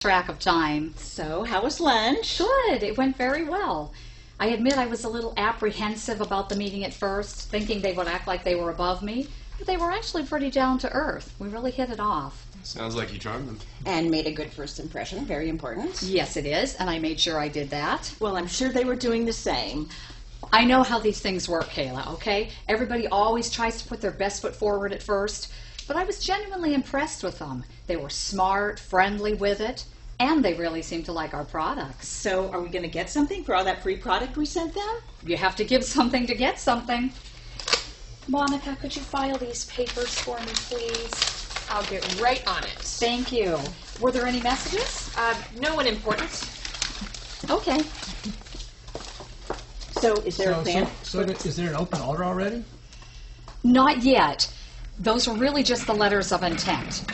Track of time. So, how was lunch? Good. It went very well. I admit I was a little apprehensive about the meeting at first, thinking they would act like they were above me, but they were actually pretty down to earth. We really hit it off. Sounds like you charmed them. And made a good first impression. Very important. Yes, it is, and I made sure I did that. Well, I'm sure they were doing the same. I know how these things work, Kayla, okay? Everybody always tries to put their best foot forward at first, but I was genuinely impressed with them. They were smart, friendly with it, and they really seemed to like our products. So, are we going to get something for all that free product we sent them? You have to give something to get something. Monica, could you file these papers for me, please? I'll get right on it. Thank you. Were there any messages? No one important. Okay. So, is there a plan? Is there an open order already? Not yet. Those were really just the letters of intent.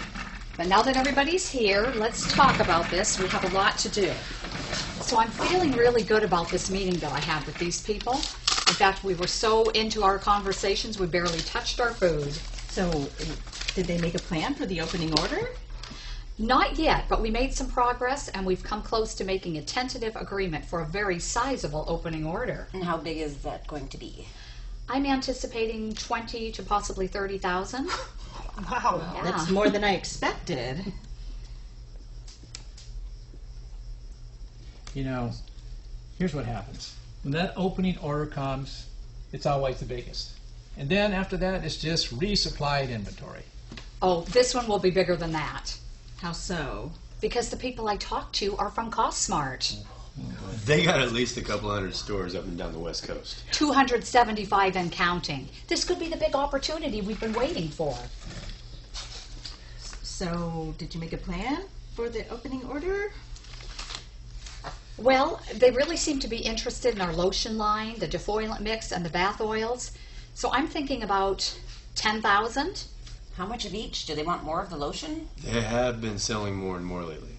But now that everybody's here, let's talk about this. We have a lot to do. So I'm feeling really good about this meeting that I had with these people. In fact, we were so into our conversations, we barely touched our food. So, did they make a plan for the opening order? Not yet, but we made some progress, and we've come close to making a tentative agreement for a very sizable opening order. And how big is that going to be? I'm anticipating 20 to possibly 30,000. Wow. Yeah. That's more than I expected. You know, here's what happens. When that opening order comes, it's always the biggest. And then after that, it's just resupplied inventory. Oh, this one will be bigger than that. How so? Because the people I talked to are from CostSmart. They got at least a couple hundred stores up and down the West Coast. 275 and counting. This could be the big opportunity we've been waiting for. So, did you make a plan for the opening order? Well, they really seem to be interested in our lotion line, the defoliant mix, and the bath oils. So I'm thinking about 10,000. How much of each? Do they want more of the lotion? They have been selling more and more lately.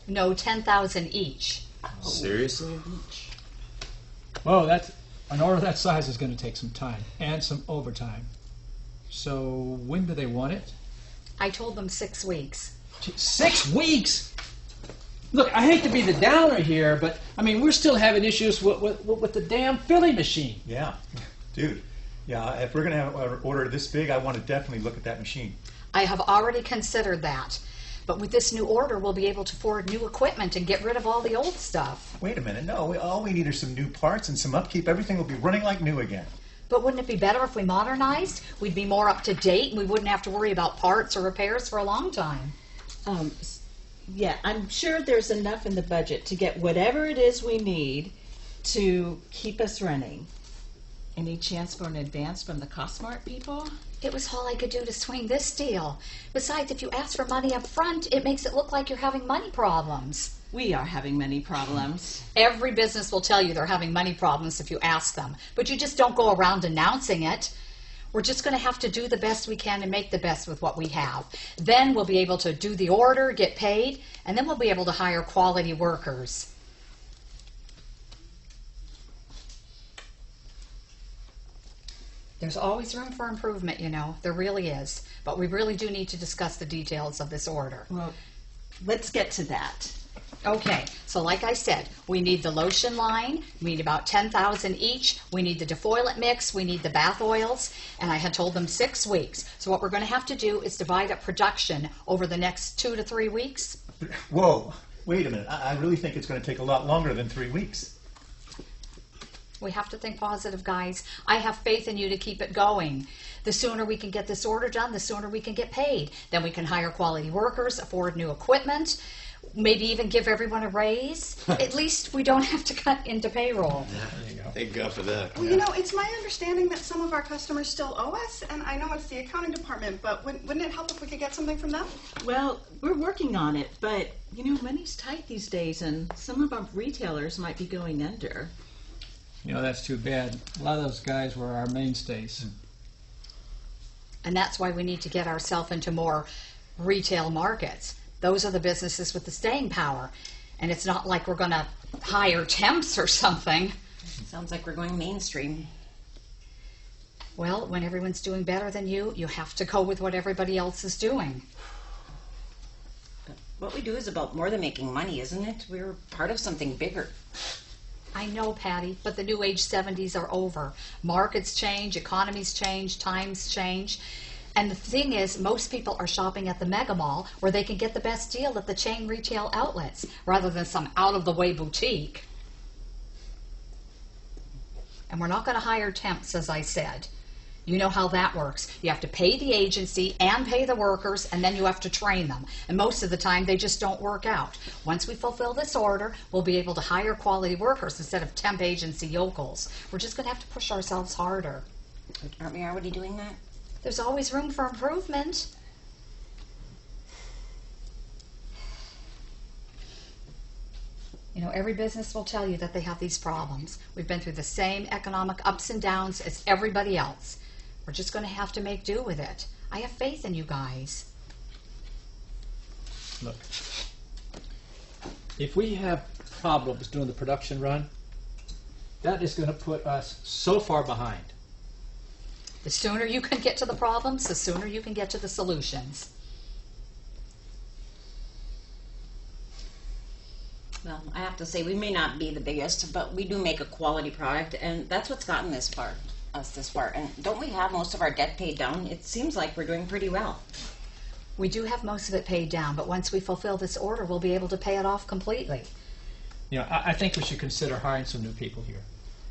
No, 10,000 each. Seriously? Well, an order that size is going to take some time and some overtime. So when do they want it? I told them 6 weeks. 6 weeks? Look, I hate to be the downer here, but I mean, we're still having issues with the damn filling machine. Yeah, dude. Yeah, if we're going to have an order this big, I want to definitely look at that machine. I have already considered that. But with this new order, we'll be able to afford new equipment and get rid of all the old stuff. Wait a minute. No, all we need are some new parts and some upkeep. Everything will be running like new again. But wouldn't it be better if we modernized? We'd be more up to date and we wouldn't have to worry about parts or repairs for a long time. Yeah, I'm sure there's enough in the budget to get whatever it is we need to keep us running. Any chance for an advance from the CostSmart people? It was all I could do to swing this deal. Besides, if you ask for money up front, it makes it look like you're having money problems. We are having many problems. Every business will tell you they're having money problems if you ask them, but you just don't go around announcing it. We're just going to have to do the best we can and make the best with what we have. Then we'll be able to do the order, get paid, and then we'll be able to hire quality workers. There's always room for improvement, you know. There really is. But we really do need to discuss the details of this order. Well, let's get to that. Okay, so like I said, we need the lotion line, we need about 10,000 each, we need the defoliant mix, we need the bath oils, and I had told them 6 weeks. So what we're going to have to do is divide up production over the next 2 to 3 weeks. Whoa, wait a minute. I really think it's going to take a lot longer than 3 weeks. We have to think positive, guys. I have faith in you to keep it going. The sooner we can get this order done, the sooner we can get paid. Then we can hire quality workers, afford new equipment, maybe even give everyone a raise. At least we don't have to cut into payroll. There you go. Thank God for that. Well, you know, it's my understanding that some of our customers still owe us, and I know it's the accounting department, but wouldn't it help if we could get something from them? Well, we're working on it, but, you know, money's tight these days, and some of our retailers might be going under. You know, that's too bad. A lot of those guys were our mainstays. And that's why we need to get ourselves into more retail markets. Those are the businesses with the staying power. And it's not like we're going to hire temps or something. Sounds like we're going mainstream. Well, when everyone's doing better than you, you have to go with what everybody else is doing. What we do is about more than making money, isn't it? We're part of something bigger. I know, Patty, but the new age 70s are over. Markets change, economies change, times change. And the thing is, most people are shopping at the mega mall where they can get the best deal at the chain retail outlets rather than some out-of-the-way boutique. And we're not going to hire temps, as I said. You know how that works. You have to pay the agency and pay the workers, and then you have to train them. And most of the time, they just don't work out. Once we fulfill this order, we'll be able to hire quality workers instead of temp agency yokels. We're just going to have to push ourselves harder. Aren't we already doing that? There's always room for improvement. You know, every business will tell you that they have these problems. We've been through the same economic ups and downs as everybody else. We're just going to have to make do with it. I have faith in you guys. Look, if we have problems doing the production run, that is going to put us so far behind. The sooner you can get to the problems, the sooner you can get to the solutions. Well, I have to say, we may not be the biggest, but we do make a quality product, and that's what's gotten us this far. And don't we have most of our debt paid down? It seems like we're doing pretty well. We do have most of it paid down, but once we fulfill this order, we'll be able to pay it off completely. You know, I think we should consider hiring some new people here.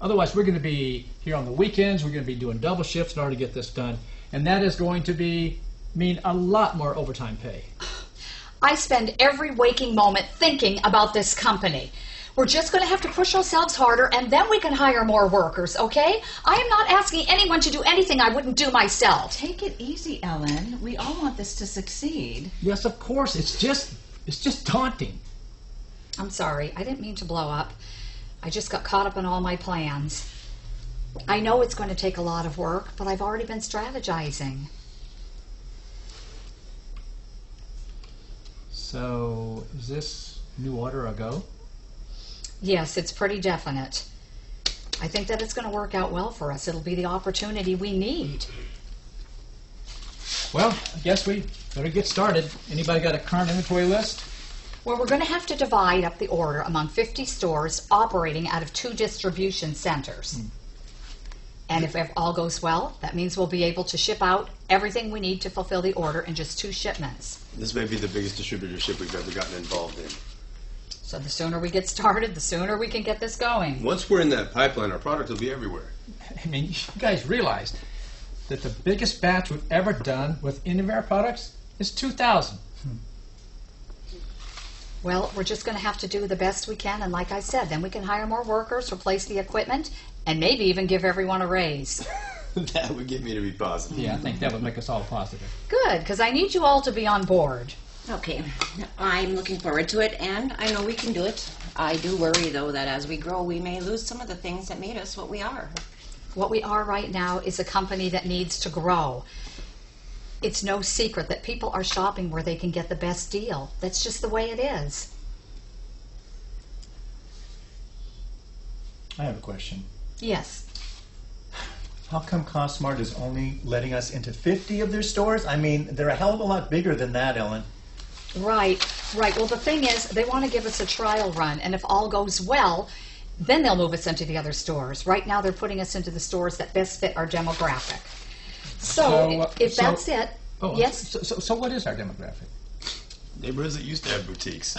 Otherwise, we're going to be here on the weekends. We're going to be doing double shifts in order to get this done, and that is going to mean a lot more overtime pay. I spend every waking moment thinking about this company. We're just going to have to push ourselves harder, and then we can hire more workers, okay? I am not asking anyone to do anything I wouldn't do myself. Take it easy, Ellen. We all want this to succeed. Yes, of course. It's just daunting. I'm sorry. I didn't mean to blow up. I just got caught up in all my plans. I know it's going to take a lot of work, but I've already been strategizing. So, is this new order a go? Yes, it's pretty definite. I think that it's going to work out well for us. It'll be the opportunity we need. Well, I guess we better get started. Anybody got a current inventory list? Well, we're going to have to divide up the order among 50 stores operating out of 2 distribution centers. And if all goes well, that means we'll be able to ship out everything we need to fulfill the order in just 2 shipments. This may be the biggest distributorship we've ever gotten involved in. So the sooner we get started, the sooner we can get this going. Once we're in that pipeline, our product will be everywhere. I mean, you guys realize that the biggest batch we've ever done with any of our products is 2,000. Well, we're just going to have to do the best we can, and like I said, then we can hire more workers, replace the equipment, and maybe even give everyone a raise. That would get me to be positive. Yeah, I think that would make us all positive. Good, because I need you all to be on board. Okay, I'm looking forward to it, and I know we can do it. I do worry, though, that as we grow, we may lose some of the things that made us what we are. What we are right now is a company that needs to grow. It's no secret that people are shopping where they can get the best deal. That's just the way it is. I have a question. Yes. How come Cosmart is only letting us into 50 of their stores? I mean, they're a hell of a lot bigger than that, Ellen. Right. Well, the thing is, they want to give us a trial run, and if all goes well, then they'll move us into the other stores. Right now, they're putting us into the stores that best fit our demographic. So if that's it, Oh, yes? So what is our demographic? Neighborhoods that used to have boutiques.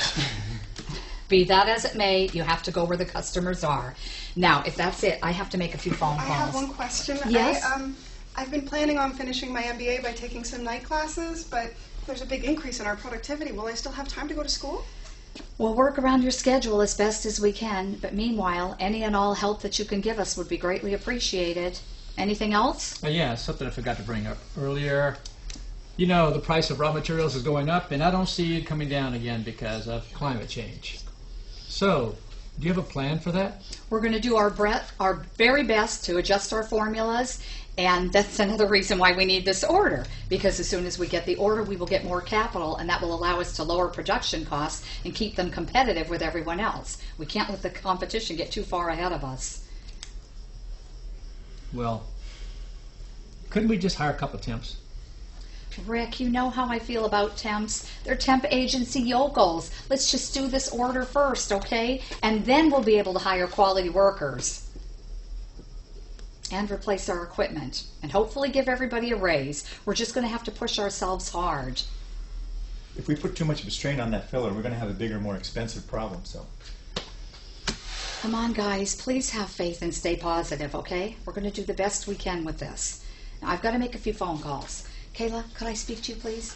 Be that as it may, you have to go where the customers are. Now, if that's it, I have to make a few phone calls. I have one question. Yes? I've been planning on finishing my MBA by taking some night classes, but there's a big increase in our productivity. Will I still have time to go to school? We'll work around your schedule as best as we can, but meanwhile, any and all help that you can give us would be greatly appreciated. Anything else? Yeah, something I forgot to bring up earlier. You know, the price of raw materials is going up, and I don't see it coming down again because of climate change. So, do you have a plan for that? We're going to do our very best to adjust our formulas, and that's another reason why we need this order, because as soon as we get the order, we will get more capital, and that will allow us to lower production costs and keep them competitive with everyone else. We can't let the competition get too far ahead of us. Well, couldn't we just hire a couple temps? Rick, you know how I feel about temps. They're temp agency yokels. Let's just do this order first, okay? And then we'll be able to hire quality workers. And replace our equipment. And hopefully give everybody a raise. We're just going to have to push ourselves hard. If we put too much of a strain on that filler, we're going to have a bigger, more expensive problem. So, Come on, guys. Please have faith and stay positive, okay? We're going to do the best we can with this. Now, I've got to make a few phone calls. Kayla, could I speak to you, please?